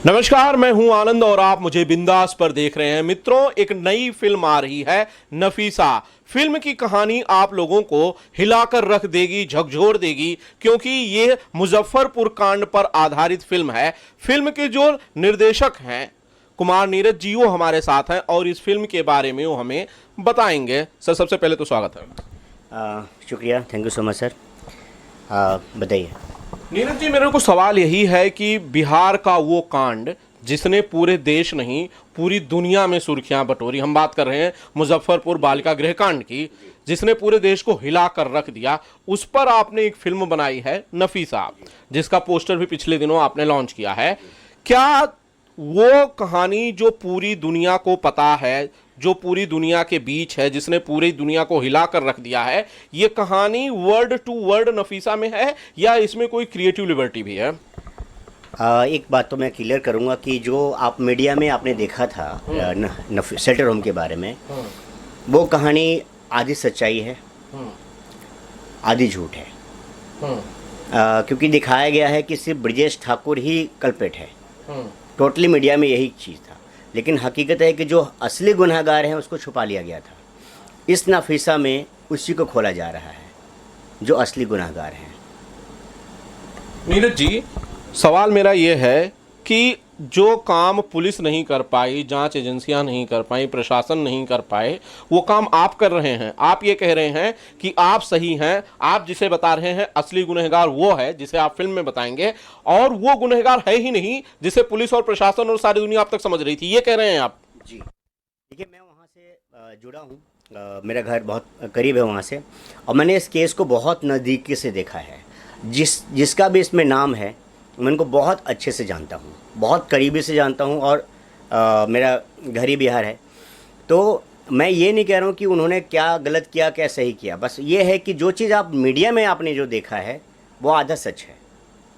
नमस्कार, मैं हूं आनंद और आप मुझे बिंदास पर देख रहे हैं। मित्रों, एक नई फिल्म आ रही है, नफीसा। फिल्म की कहानी आप लोगों को हिलाकर रख देगी, झकझोर देगी, क्योंकि ये मुजफ्फरपुर कांड पर आधारित फिल्म है। फिल्म के जो निर्देशक हैं कुमार नीरज जी, वो हमारे साथ हैं और इस फिल्म के बारे में वो हमें बताएंगे। सर, सबसे पहले तो स्वागत है। शुक्रिया, thank you so much sir. बताइए। नीरज जी, मेरे को सवाल यही है कि बिहार का वो कांड जिसने पूरे देश नहीं पूरी दुनिया में सुर्खियां बटोरी, हम बात कर रहे हैं मुजफ्फरपुर बालिका गृह कांड की, जिसने पूरे देश को हिला कर रख दिया, उस पर आपने एक फिल्म बनाई है नफीसा, जिसका पोस्टर भी पिछले दिनों आपने लॉन्च किया है। क्या वो कहानी जो पूरी दुनिया को पता है, जो पूरी दुनिया के बीच है, जिसने पूरी दुनिया को हिला कर रख दिया है, ये कहानी वर्ड टू वर्ड नफीसा में है या इसमें कोई क्रिएटिव लिबर्टी भी है? एक बात तो मैं क्लियर करूंगा कि जो आप मीडिया में आपने देखा था शेल्टर होम के बारे में, वो कहानी आधी सच्चाई है, आधी झूठ है। क्योंकि दिखाया गया है कि सिर्फ ब्रजेश ठाकुर ही कल्प्रिट है। टोटली मीडिया में यही चीज़ था, लेकिन हकीकत है कि जो असली गुनहगार हैं उसको छुपा लिया गया था। इस नफीसा में उसी को खोला जा रहा है जो असली गुनहगार हैं। नीरज जी, सवाल मेरा ये है कि जो काम पुलिस नहीं कर पाई, जांच एजेंसियां नहीं कर पाई, प्रशासन नहीं कर पाए, वो काम आप कर रहे हैं। आप ये कह रहे हैं कि आप सही हैं, आप जिसे बता रहे हैं असली गुनहगार वो है जिसे आप फिल्म में बताएंगे, और वो गुनहगार है ही नहीं जिसे पुलिस और प्रशासन और सारी दुनिया अब तक समझ रही थी, ये कह रहे हैं आप? जी देखिए, मैं वहाँ से जुड़ा हूँ, मेरा घर बहुत करीब है वहाँ से, और मैंने इस केस को बहुत नज़दीकी से देखा है। जिसका भी इसमें नाम है, मैं उनको बहुत अच्छे से जानता हूँ, बहुत करीबी से जानता हूँ, और मेरा घर ही बिहार है। तो मैं ये नहीं कह रहा हूँ कि उन्होंने क्या गलत किया, क्या सही किया। बस ये है कि जो चीज़ आप मीडिया में आपने जो देखा है वो आधा सच है,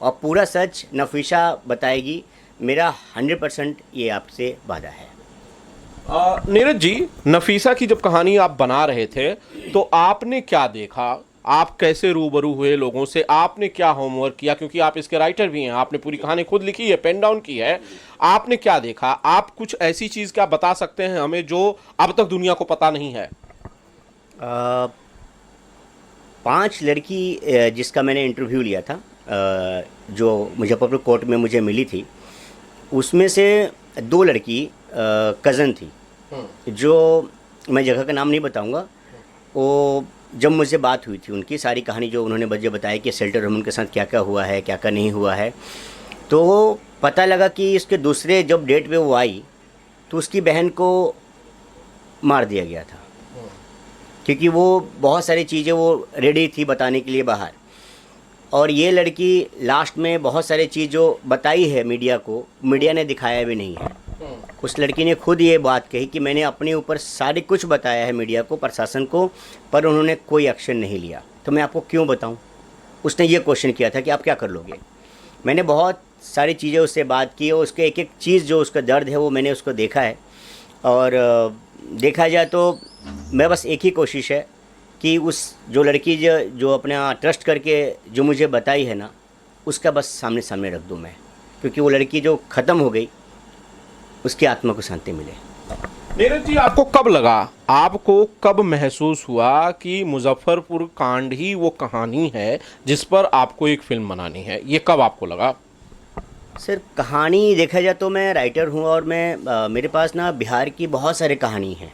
और पूरा सच नफीसा बताएगी। मेरा 100% ये आपसे वादा है। नीरज जी, नफीसा की जब कहानी आप बना रहे थे तो आपने क्या देखा? आप कैसे रूबरू हुए लोगों से? आपने क्या होमवर्क किया? क्योंकि आप इसके राइटर भी हैं, आपने पूरी कहानी खुद लिखी है, पेन डाउन की है। आपने क्या देखा? आप कुछ ऐसी चीज क्या बता सकते हैं हमें जो अब तक दुनिया को पता नहीं है? 5 लड़की जिसका मैंने इंटरव्यू लिया था, जो मुजफ्फरपुर कोर्ट में मुझे मिली थी, उसमें से 2 लड़की कज़न थी, जो मैं जगह का नाम नहीं बताऊंगा। वो जब मुझसे बात हुई थी, उनकी सारी कहानी जो उन्होंने मुझे बताया कि शेल्टर होम के साथ क्या क्या हुआ है, क्या क्या नहीं हुआ है, तो पता लगा कि इसके दूसरे जब डेट पे वो आई तो उसकी बहन को मार दिया गया था, क्योंकि वो बहुत सारी चीज़ें वो रेडी थी बताने के लिए बाहर। और ये लड़की लास्ट में बहुत सारी चीज़ जो बताई है मीडिया को, मीडिया ने दिखाया भी नहीं है। उस लड़की ने खुद ये बात कही कि मैंने अपने ऊपर सारी कुछ बताया है मीडिया को, प्रशासन को, पर उन्होंने कोई एक्शन नहीं लिया। तो मैं आपको क्यों बताऊं? उसने ये क्वेश्चन किया था कि आप क्या कर लोगे। मैंने बहुत सारी चीज़ें उससे बात की, और उसके एक एक चीज़ जो उसका दर्द है वो मैंने उसको देखा है। और देखा जाए तो मैं बस एक ही कोशिश है कि उस जो लड़की जो अपना ट्रस्ट करके जो मुझे बताई है ना, उसका बस सामने सामने रख दूँ मैं, क्योंकि वो लड़की जो ख़त्म हो गई, उसकी आत्मा को शांति मिले। नीरज जी, आपको कब लगा, आपको कब महसूस हुआ कि मुजफ्फरपुर कांड ही वो कहानी है जिस पर आपको एक फिल्म बनानी है? ये कब आपको लगा? सर, कहानी देखा जाए तो मैं राइटर हूँ, और मैं मेरे पास ना बिहार की बहुत सारी कहानी हैं।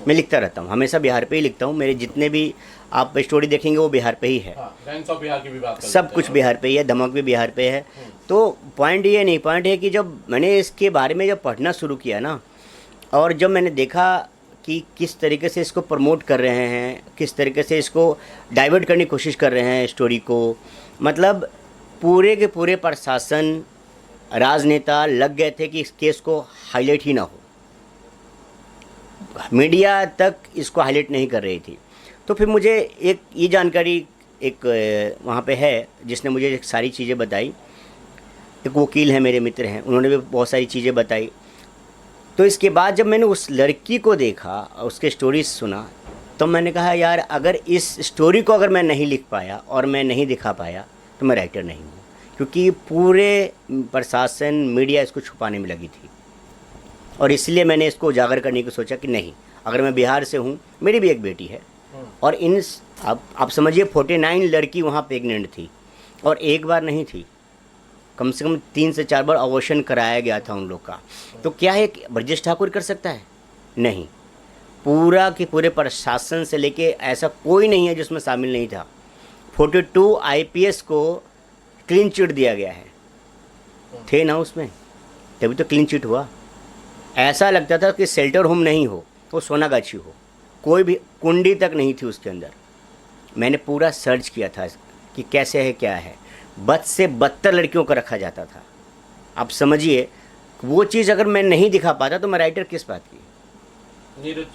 मैं लिखता रहता हूँ, हमेशा बिहार पे ही लिखता हूँ। मेरे जितने भी आप स्टोरी देखेंगे वो बिहार पे ही है। गैंग्स ऑफ बिहार की भी बात सब कुछ बिहार पे ही है, धमक भी बिहार पे है। तो पॉइंट ये नहीं, पॉइंट है कि जब मैंने इसके बारे में जब पढ़ना शुरू किया ना, और जब मैंने देखा कि किस तरीके से इसको प्रमोट कर रहे हैं, किस तरीके से इसको डाइवर्ट करने की कोशिश कर रहे हैं स्टोरी को, मतलब पूरे के पूरे प्रशासन, राजनेता लग गए थे कि इस केस को हाईलाइट ही ना हो। मीडिया तक इसको हाईलाइट नहीं कर रही थी। तो फिर मुझे एक ये जानकारी एक वहाँ पे है जिसने मुझे सारी चीज़ें बताई। एक वकील है, मेरे मित्र हैं, उन्होंने भी बहुत सारी चीज़ें बताई। तो इसके बाद जब मैंने उस लड़की को देखा, उसके स्टोरीज सुना, तो मैंने कहा यार, अगर इस स्टोरी को अगर मैं नहीं लिख पाया और मैं नहीं दिखा पाया तो मैं राइटर नहीं हूँ। क्योंकि पूरे प्रशासन मीडिया इसको छुपाने में लगी थी, और इसलिए मैंने इसको उजागर करने की सोचा कि नहीं, अगर मैं बिहार से हूँ, मेरी भी एक बेटी है, और आप समझिए 49 लड़की वहाँ प्रेग्नेंट थी, और एक बार नहीं थी, कम से कम 3 से 4 बार अबॉर्शन कराया गया था उन लोग का। तो क्या है कि ब्रजेश ठाकुर कर सकता है? नहीं, पूरा के पूरे प्रशासन से लेके ऐसा कोई नहीं है जिसमें शामिल नहीं था। 42 IPS को क्लीन चिट दिया गया है, थे ना उसमें, तभी तो क्लीन चिट हुआ। ऐसा लगता था कि शेल्टर होम नहीं हो, वो सोनागाछी हो, कोई भी कुंडी तक नहीं थी उसके अंदर। मैंने पूरा सर्च किया था कि कैसे है क्या है, बद से बदतर लड़कियों को रखा जाता था। आप समझिए, वो चीज़ अगर मैं नहीं दिखा पाता तो मैं राइटर किस बात की। नीरज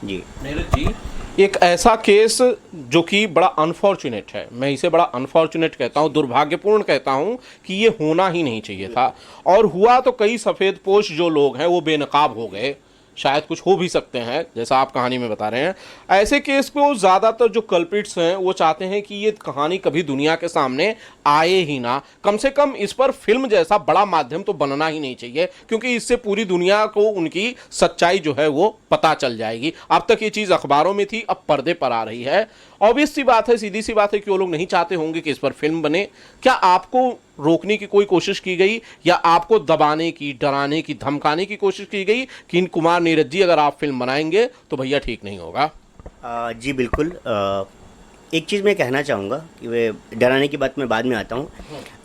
जी, एक ऐसा केस जो कि बड़ा अनफॉर्चुनेट है, मैं इसे बड़ा अनफॉर्चुनेट कहता हूँ, दुर्भाग्यपूर्ण कहता हूँ कि ये होना ही नहीं चाहिए था, और हुआ तो कई सफ़ेद पोश जो लोग हैं वो बेनकाब हो गए, शायद कुछ हो भी सकते हैं जैसा आप कहानी में बता रहे हैं। ऐसे केस को ज़्यादातर जो कल्प्रिट्स हैं वो चाहते हैं कि ये कहानी कभी दुनिया के सामने आए ही ना, कम से कम इस पर फिल्म जैसा बड़ा माध्यम तो बनना ही नहीं चाहिए, क्योंकि इससे पूरी दुनिया को उनकी सच्चाई जो है वो पता चल जाएगी। अब तक ये चीज़ अखबारों में थी, अब पर्दे पर आ रही है। ऑब्वियस सी बात है, सीधी सी बात है कि वो लोग नहीं चाहते होंगे कि इस पर फिल्म बने। क्या आपको रोकने की कोई कोशिश की गई, या आपको दबाने की, डराने की, धमकाने की कोशिश की गई कि इन कुमार नीरज जी अगर आप फिल्म बनाएंगे तो भैया ठीक नहीं होगा? जी बिल्कुल। एक चीज़ मैं कहना चाहूँगा कि वे डराने की बात मैं बाद में आता हूँ।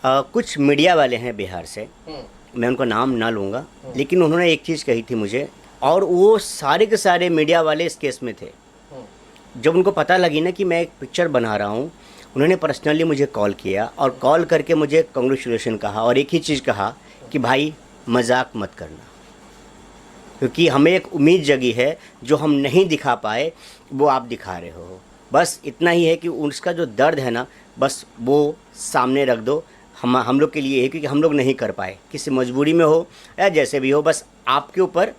कुछ मीडिया वाले हैं बिहार से, मैं उनका नाम ना लूँगा, लेकिन उन्होंने एक चीज़ कही थी मुझे, और वो सारे के सारे मीडिया वाले इस केस में थे। जब उनको पता लगी ना कि मैं एक पिक्चर बना रहा हूँ, उन्होंने पर्सनली मुझे कॉल किया, और कॉल करके मुझे कॉन्ग्रेचुलेशन कहा, और एक ही चीज़ कहा कि भाई मजाक मत करना, क्योंकि हमें एक उम्मीद जगी है जो हम नहीं दिखा पाए वो आप दिखा रहे हो। बस इतना ही है कि उसका जो दर्द है ना, बस वो सामने रख दो। हम लोग के लिए है, क्योंकि हम लोग नहीं कर पाए, किसी मजबूरी में हो या जैसे भी हो, बस आपके ऊपर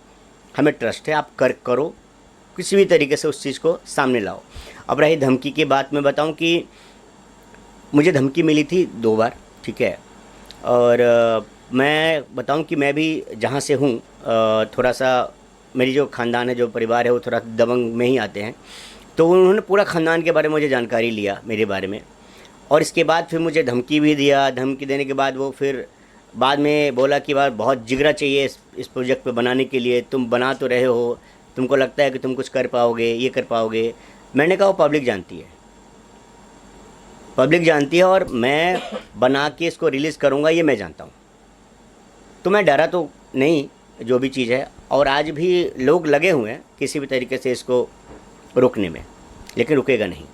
हमें ट्रस्ट है, आप करो, किसी भी तरीके से उस चीज़ को सामने लाओ। अब रही धमकी की बात, मैं बताऊं कि मुझे धमकी मिली थी 2 बार, ठीक है, और मैं बताऊं कि मैं भी जहां से हूं, थोड़ा सा मेरी जो ख़ानदान है, जो परिवार है, वो थोड़ा दबंग में ही आते हैं, तो उन्होंने पूरा ख़ानदान के बारे में मुझे जानकारी लिया, मेरे बारे में, और इसके बाद फिर मुझे धमकी भी दिया। धमकी देने के बाद वो फिर बाद में बोला कि बार बहुत जिगरा चाहिए इस प्रोजेक्ट पे बनाने के लिए, तुम बना तो रहे हो, तुमको लगता है कि तुम कुछ कर पाओगे, ये कर पाओगे। मैंने कहा वो पब्लिक जानती है, पब्लिक जानती है, और मैं बना के इसको रिलीज़ करूँगा ये मैं जानता हूँ। तो मैं डरा तो नहीं, जो भी चीज़ है, और आज भी लोग लगे हुए हैं किसी भी तरीके से इसको रोकने में, लेकिन रुकेगा नहीं।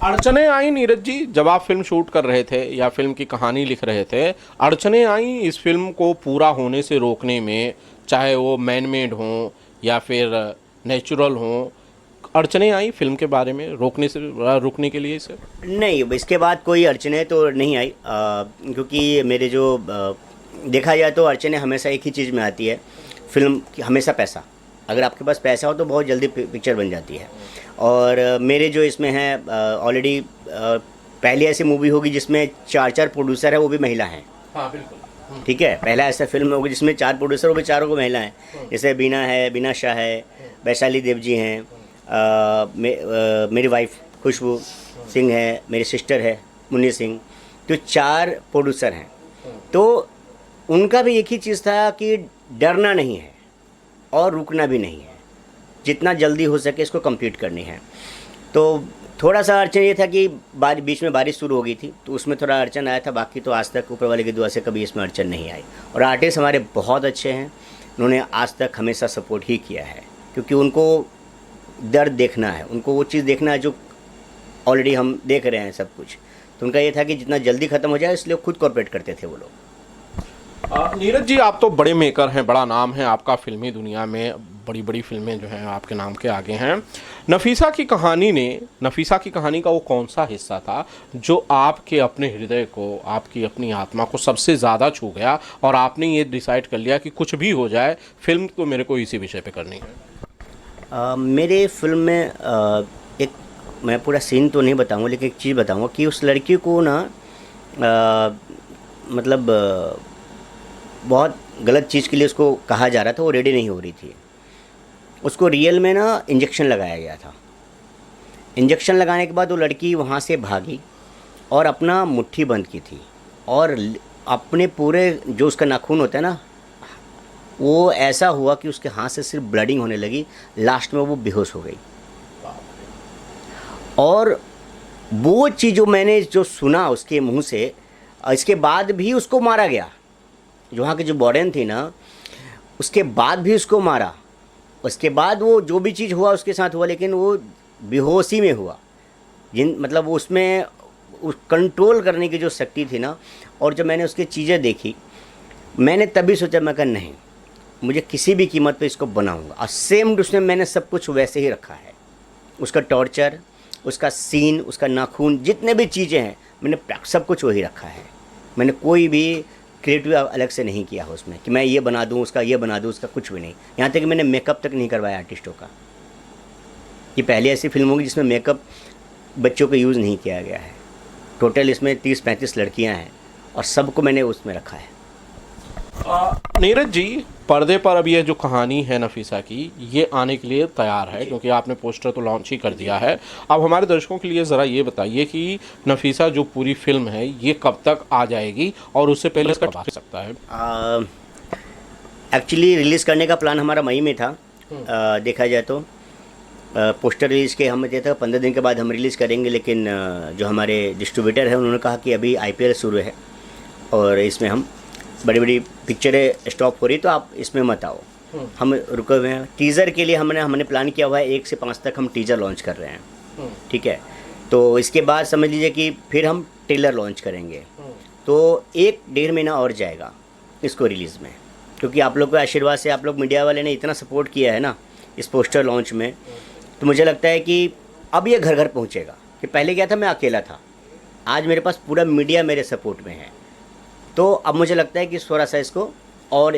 अड़चने आई नीरज जी जब आप फिल्म शूट कर रहे थे या फिल्म की कहानी लिख रहे थे? अड़चने आई इस फिल्म को पूरा होने से रोकने में, चाहे वो मैन मेड हों या फिर नेचुरल हों? अड़चने आई फिल्म के बारे में रोकने के लिए इसे? नहीं, इसके बाद कोई अड़चने तो नहीं आई, क्योंकि मेरे जो देखा जाए तो अड़चने हमेशा एक ही चीज़ में आती है, फिल्म की हमेशा पैसा। अगर आपके पास पैसा हो तो बहुत जल्दी पिक्चर बन जाती है, और मेरे जो इसमें है ऑलरेडी पहली ऐसी मूवी होगी जिसमें 4 प्रोड्यूसर है, वो भी महिला हैं। हाँ बिल्कुल, ठीक है, पहला ऐसा फिल्म होगी जिसमें 4 प्रोड्यूसर, वो भी चारों को महिला हैं। जैसे बीना है, बीना शाह है, वैशाली देव जी हैं, मेरी वाइफ खुशबू सिंह है, मेरी सिस्टर है मुन्नी सिंह, तो 4 प्रोड्यूसर हैं। तो उनका भी एक ही चीज़ था कि डरना नहीं है और रुकना भी नहीं है, जितना जल्दी हो सके इसको कंप्लीट करनी है। तो थोड़ा सा अड़चन ये था कि बीच में बारिश शुरू हो गई थी, तो उसमें थोड़ा अड़चन आया था, बाकी तो आज तक ऊपर वाले की दुआ से कभी इसमें अड़चन नहीं आई। और आर्टिस्ट हमारे बहुत अच्छे हैं, उन्होंने आज तक हमेशा सपोर्ट ही किया है, क्योंकि उनको दर्द देखना है, उनको वो चीज़ देखना है जो ऑलरेडी हम देख रहे हैं सब कुछ। तो उनका ये था कि जितना जल्दी ख़त्म हो जाए, इसलिए खुद कॉर्पोरेट करते थे वो लोग। नीरज जी, आप तो बड़े मेकर हैं, बड़ा नाम है आपका फिल्मी दुनिया में, बड़ी बड़ी फिल्में जो हैं आपके नाम के आगे हैं। नफीसा की कहानी का वो कौन सा हिस्सा था जो आपके अपने हृदय को, आपकी अपनी आत्मा को सबसे ज़्यादा छू गया, और आपने ये डिसाइड कर लिया कि कुछ भी हो जाए फिल्म तो मेरे को इसी विषय पे करनी है? मेरे फिल्म में एक, मैं पूरा सीन तो नहीं बताऊंगा, लेकिन एक चीज़ बताऊंगा कि उस लड़की को ना मतलब बहुत गलत चीज़ के लिए उसको कहा जा रहा था, वो रेडी नहीं हो रही थी। उसको रियल में ना इंजेक्शन लगाया गया था। इंजेक्शन लगाने के बाद वो लड़की वहाँ से भागी और अपना मुट्ठी बंद की थी और अपने पूरे जो उसका नाखून होता है ना, वो ऐसा हुआ कि उसके हाथ से सिर्फ ब्लडिंग होने लगी। लास्ट में वो बेहोश हो गई। और वो चीज़ जो मैंने जो सुना उसके मुंह से, इसके बाद भी उसको मारा गया। जो वहाँ की जो वार्डन थी ना, उसके बाद भी उसको मारा। उसके बाद वो जो भी चीज़ हुआ उसके साथ हुआ, लेकिन वो बेहोशी में हुआ। मतलब उसमें उस कंट्रोल करने की जो शक्ति थी ना। और जब मैंने उसकी चीज़ें देखी, मैंने तभी सोचा, मैं कहा नहीं, मुझे किसी भी कीमत पे इसको बनाऊंगा। और सेम उसमें मैंने सब कुछ वैसे ही रखा है। उसका टॉर्चर, उसका सीन, उसका नाखून, जितने भी चीज़ें हैं, मैंने सब कुछ वही रखा है। मैंने कोई भी क्रिएटिव अलग से नहीं किया है उसमें कि मैं ये बना दूँ, उसका ये बना दूँ, उसका कुछ भी नहीं। यहाँ तक कि मैंने मेकअप तक नहीं करवाया आर्टिस्टों का। ये पहली ऐसी फिल्म होगी जिसमें मेकअप बच्चों को यूज़ नहीं किया गया है। टोटल इसमें 30-35 लड़कियां हैं और सबको मैंने उसमें रखा है। नीरज जी, पर्दे पर अब ये जो कहानी है नफीसा की, ये आने के लिए तैयार है क्योंकि आपने पोस्टर तो लॉन्च ही कर दिया है। अब हमारे दर्शकों के लिए ज़रा ये बताइए कि नफीसा जो पूरी फिल्म है ये कब तक आ जाएगी और उससे पहले इसका कब आ सकता है? एक्चुअली रिलीज़ करने का प्लान हमारा मई में था। देखा जाए तो पोस्टर रिलीज़ के हम थे 15 दिन के बाद हम रिलीज़ करेंगे, लेकिन जो हमारे डिस्ट्रीब्यूटर हैं उन्होंने कहा कि अभी IPL शुरू है और इसमें हम बड़ी बड़ी पिक्चरें स्टॉप हो रही, तो आप इसमें मत आओ। हम रुके हुए हैं। टीज़र के लिए हमने प्लान किया हुआ है 1 से 5 तक हम टीज़र लॉन्च कर रहे हैं। ठीक है, तो इसके बाद समझ लीजिए कि फिर हम ट्रेलर लॉन्च करेंगे। तो 1-1.5 महीना और जाएगा इसको रिलीज़ में, क्योंकि आप लोग के आशीर्वाद से, आप लोग मीडिया वाले ने इतना सपोर्ट किया है ना इस पोस्टर लॉन्च में, तो मुझे लगता है कि अब ये घर घर पहुंचेगा। कि पहले क्या था, मैं अकेला था, आज मेरे पास पूरा मीडिया मेरे सपोर्ट में है। तो अब मुझे लगता है कि थोड़ा सा इसको और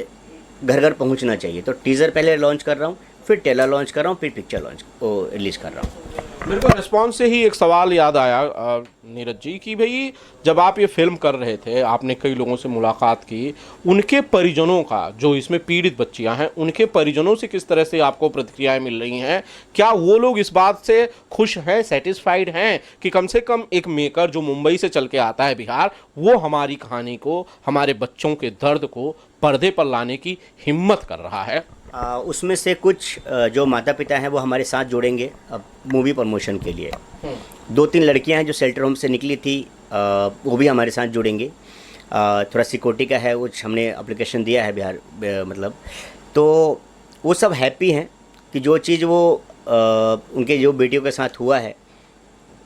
घर घर पहुंचना चाहिए। तो टीज़र पहले लॉन्च कर रहा हूँ, फिर ट्रेलर लॉन्च कर रहा हूँ, फिर पिक्चर रिलीज़ कर रहा हूँ। मेरे को रिस्पॉन्स से ही एक सवाल याद आया नीरज जी कि भाई जब आप ये फिल्म कर रहे थे, आपने कई लोगों से मुलाकात की, उनके परिजनों का, जो इसमें पीड़ित बच्चियां हैं, उनके परिजनों से किस तरह से आपको प्रतिक्रियाएं मिल रही हैं? क्या वो लोग इस बात से खुश हैं, सेटिस्फाइड हैं कि कम से कम एक मेकर जो मुंबई से चल के आता है बिहार, वो हमारी कहानी को, हमारे बच्चों के दर्द को पर्दे पर लाने की हिम्मत कर रहा है? उसमें से कुछ जो माता पिता हैं वो हमारे साथ जुड़ेंगे अब मूवी प्रमोशन के लिए। 2-3 लड़कियां हैं जो शेल्टर होम से निकली थी, वो भी हमारे साथ जुड़ेंगे। थोड़ा सिक्योरिटी का है, वो हमने एप्लीकेशन दिया है बिहार मतलब। तो वो सब हैप्पी हैं कि जो चीज़ वो उनके जो बेटियों के साथ हुआ है,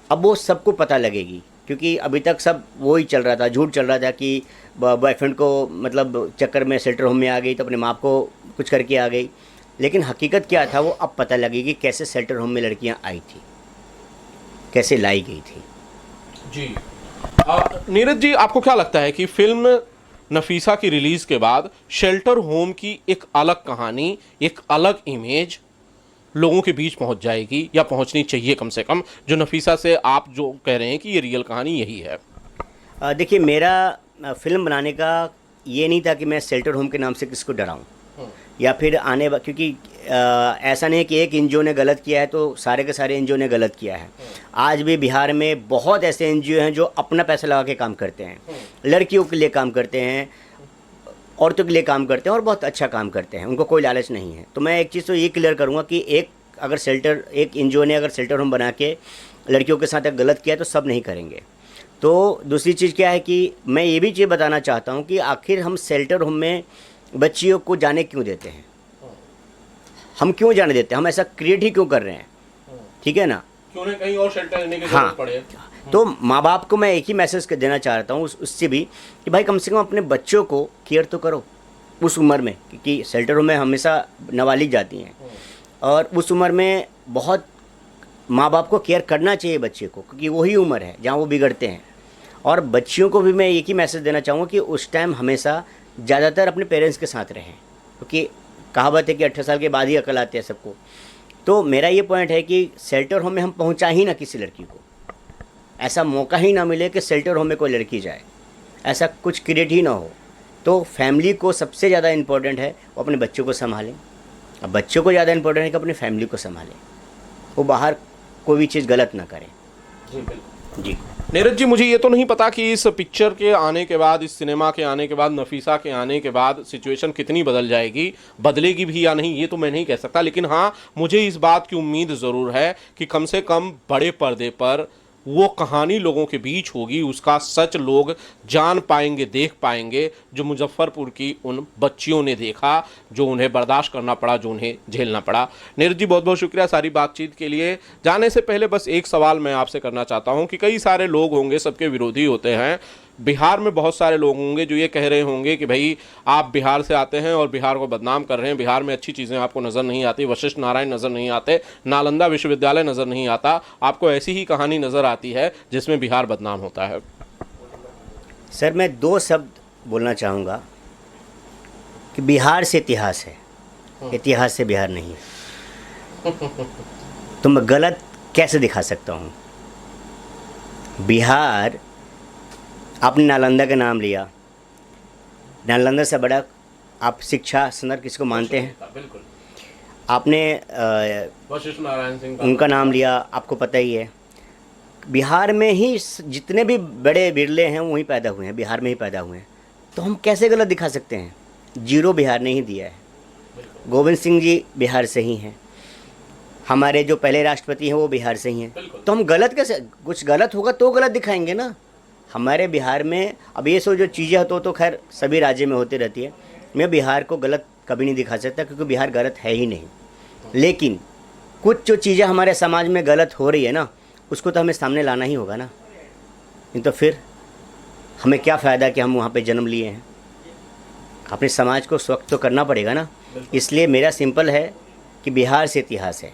अब वो सबको पता लगेगी। क्योंकि अभी तक सब वो ही चल रहा था, झूठ चल रहा था कि बॉयफ्रेंड को मतलब चक्कर में शेल्टर होम में आ गई तो अपने माँ को कुछ करके आ गई। लेकिन हकीकत क्या था वो अब पता लगेगी, कैसे शेल्टर होम में लड़कियां आई थी, कैसे लाई गई थी। जी नीरज जी, आपको क्या लगता है कि फिल्म नफीसा की रिलीज के बाद शेल्टर होम की एक अलग कहानी, एक अलग इमेज लोगों के बीच पहुंच जाएगी या पहुंचनी चाहिए कम से कम, जो नफीसा से आप जो कह रहे हैं कि ये रियल कहानी यही है? देखिए, मेरा फिल्म बनाने का ये नहीं था कि मैं शेल्टर होम के नाम से किसको डराऊं या फिर क्योंकि ऐसा नहीं है कि एक एनजीओ ने गलत किया है तो सारे के सारे एनजीओ ने गलत किया है। आज भी बिहार में बहुत ऐसे एनजीओ हैं जो अपना पैसा लगा के काम करते हैं, लड़कियों के लिए काम करते हैं, औरतों के लिए काम करते हैं और बहुत अच्छा काम करते हैं, उनको कोई लालच नहीं है। तो मैं एक चीज़ तो ये क्लियर करूँगा कि एक एनजीओ ने अगर शेल्टर होम बना के लड़कियों के साथ गलत किया है तो सब नहीं करेंगे। तो दूसरी चीज़ क्या है कि मैं ये भी चीज़ बताना चाहता हूँ कि आखिर हम शेल्टर होम में बच्चियों को जाने क्यों देते हैं, हम क्यों जाने देते हैं, हम ऐसा क्रिएट ही क्यों कर रहे हैं, ठीक है ना? क्यों नहीं कहीं और शेल्टर लेने की जरूरत पड़े? तो माँ बाप को मैं एक ही मैसेज देना चाहता हूँ उससे भी कि भाई कम से कम अपने बच्चों को केयर तो करो उस उम्र में, क्योंकि शेल्टर होम में हमेशा नाबालिग जाती हैं और उस उम्र में बहुत माँ बाप को केयर करना चाहिए बच्चे को, क्योंकि वही उम्र है जहाँ वो बिगड़ते हैं। और बच्चियों को भी मैं एक ही मैसेज देना चाहूँगा कि उस टाइम हमेशा ज़्यादातर अपने पेरेंट्स के साथ रहें, क्योंकि कहावत है कि 18 साल के बाद ही अकल आती है सबको। तो मेरा ये पॉइंट है कि शेल्टर होम में हम पहुंचा ही ना किसी लड़की को, ऐसा मौका ही ना मिले कि शेल्टर होम में कोई लड़की जाए, ऐसा कुछ क्रिएट ही ना हो। तो फैमिली को सबसे ज़्यादा इम्पोर्टेंट है वो अपने बच्चों को संभालें, अब बच्चों को ज़्यादा इम्पोर्टेंट है कि अपनी फैमिली को संभालें, वो बाहर कोई भी चीज़ गलत ना करें। जी बिल्कुल जी। नीरज जी, मुझे ये तो नहीं पता कि इस पिक्चर के आने के बाद, इस सिनेमा के आने के बाद, नफीसा के आने के बाद सिचुएशन कितनी बदल जाएगी, बदलेगी भी या नहीं, ये तो मैं नहीं कह सकता। लेकिन हाँ, मुझे इस बात की उम्मीद ज़रूर है कि कम से कम बड़े पर्दे पर वो कहानी लोगों के बीच होगी, उसका सच लोग जान पाएंगे, देख पाएंगे, जो मुजफ्फरपुर की उन बच्चियों ने देखा, जो उन्हें बर्दाश्त करना पड़ा, जो उन्हें झेलना पड़ा। नीरज जी, बहुत बहुत शुक्रिया सारी बातचीत के लिए। जाने से पहले बस एक सवाल मैं आपसे करना चाहता हूं कि कई सारे लोग होंगे, सबके विरोधी होते हैं, बिहार में बहुत सारे लोग होंगे जो ये कह रहे होंगे कि भाई आप बिहार से आते हैं और बिहार को बदनाम कर रहे हैं, बिहार में अच्छी चीज़ें आपको नज़र नहीं आती, वशिष्ठ नारायण नज़र नहीं आते, नालंदा विश्वविद्यालय नज़र नहीं आता, आपको ऐसी ही कहानी नज़र आती है जिसमें बिहार बदनाम होता है। सर, मैं 2 शब्द बोलना चाहूँगा कि बिहार से इतिहास है, इतिहास से बिहार नहीं है। तो मैं गलत कैसे दिखा सकता हूँ? बिहार, आपने नालंदा का नाम लिया, नालंदा से बड़ा आप शिक्षा स्तर किसको मानते हैं? बिल्कुल। आपने वशिष्ठ नारायण सिंह उनका नाम लिया, आपको पता ही है। बिहार में ही जितने भी बड़े बिरले हैं वहीं पैदा हुए हैं, बिहार में ही पैदा हुए हैं। तो हम कैसे गलत दिखा सकते हैं? 0 बिहार ने ही दिया है। गोविंद सिंह जी बिहार से ही हैं, हमारे जो पहले राष्ट्रपति हैं वो बिहार से ही हैं। तो हम गलत कैसे, कुछ गलत होगा तो गलत दिखाएंगे ना। हमारे बिहार में अब ये सो जो चीज़ें तो खैर सभी राज्य में होती रहती है, मैं बिहार को गलत कभी नहीं दिखा सकता क्योंकि बिहार गलत है ही नहीं। लेकिन कुछ जो चीज़ें हमारे समाज में गलत हो रही है ना, उसको तो हमें सामने लाना ही होगा ना, नहीं तो फिर हमें क्या फ़ायदा कि हम वहाँ पे जन्म लिए हैं। अपने समाज को स्वच्छ तो करना पड़ेगा ना। इसलिए मेरा सिंपल है कि बिहार से इतिहास है,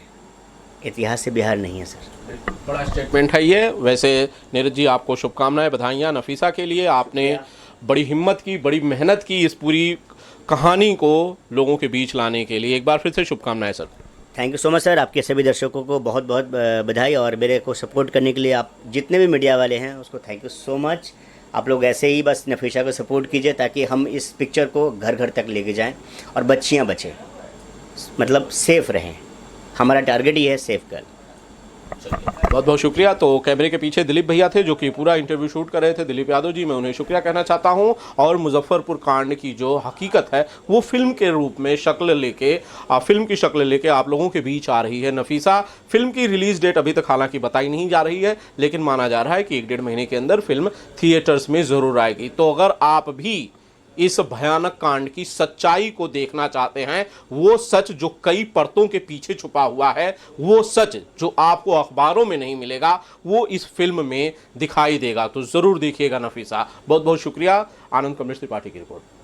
इतिहास से बिहार नहीं है सर। बड़ा स्टेटमेंट है ये। वैसे नीरज जी, आपको शुभकामनाएं, बधाइयाँ नफीसा के लिए। आपने बड़ी हिम्मत की, बड़ी मेहनत की इस पूरी कहानी को लोगों के बीच लाने के लिए। एक बार फिर से शुभकामनाएं sir. Thank you so much sir. आपके सभी दर्शकों को बहुत बहुत बधाई, और मेरे को सपोर्ट करने के लिए आप जितने भी मीडिया वाले हैं उसको थैंक यू सो मच। आप लोग ऐसे ही बस नफीसा को सपोर्ट कीजिए ताकि हम इस पिक्चर को घर घर तक लेके जाएं और बच्चियां बचें, मतलब सेफ़ रहें। हमारा टारगेट ही है सेफ गर्ल। बहुत बहुत शुक्रिया। तो कैमरे के पीछे दिलीप भैया थे जो कि पूरा इंटरव्यू शूट कर रहे थे, दिलीप यादव जी, मैं उन्हें शुक्रिया कहना चाहता हूं। और मुजफ्फरपुर कांड की जो हकीकत है वो फिल्म के रूप में शक्ल लेके, फिल्म की शक्ल लेके आप लोगों के बीच आ रही है नफीसा। फिल्म की रिलीज डेट अभी तक हालांकि बताई नहीं जा रही है, लेकिन माना जा रहा है कि 1-1.5 महीने के अंदर फिल्म थिएटर्स में ज़रूर आएगी। तो अगर आप भी इस भयानक कांड की सच्चाई को देखना चाहते हैं, वो सच जो कई परतों के पीछे छुपा हुआ है, वो सच जो आपको अखबारों में नहीं मिलेगा, वो इस फिल्म में दिखाई देगा। तो जरूर देखिएगा नफीसा। बहुत बहुत शुक्रिया। आनंद कमलेश त्रिपाठी की रिपोर्ट।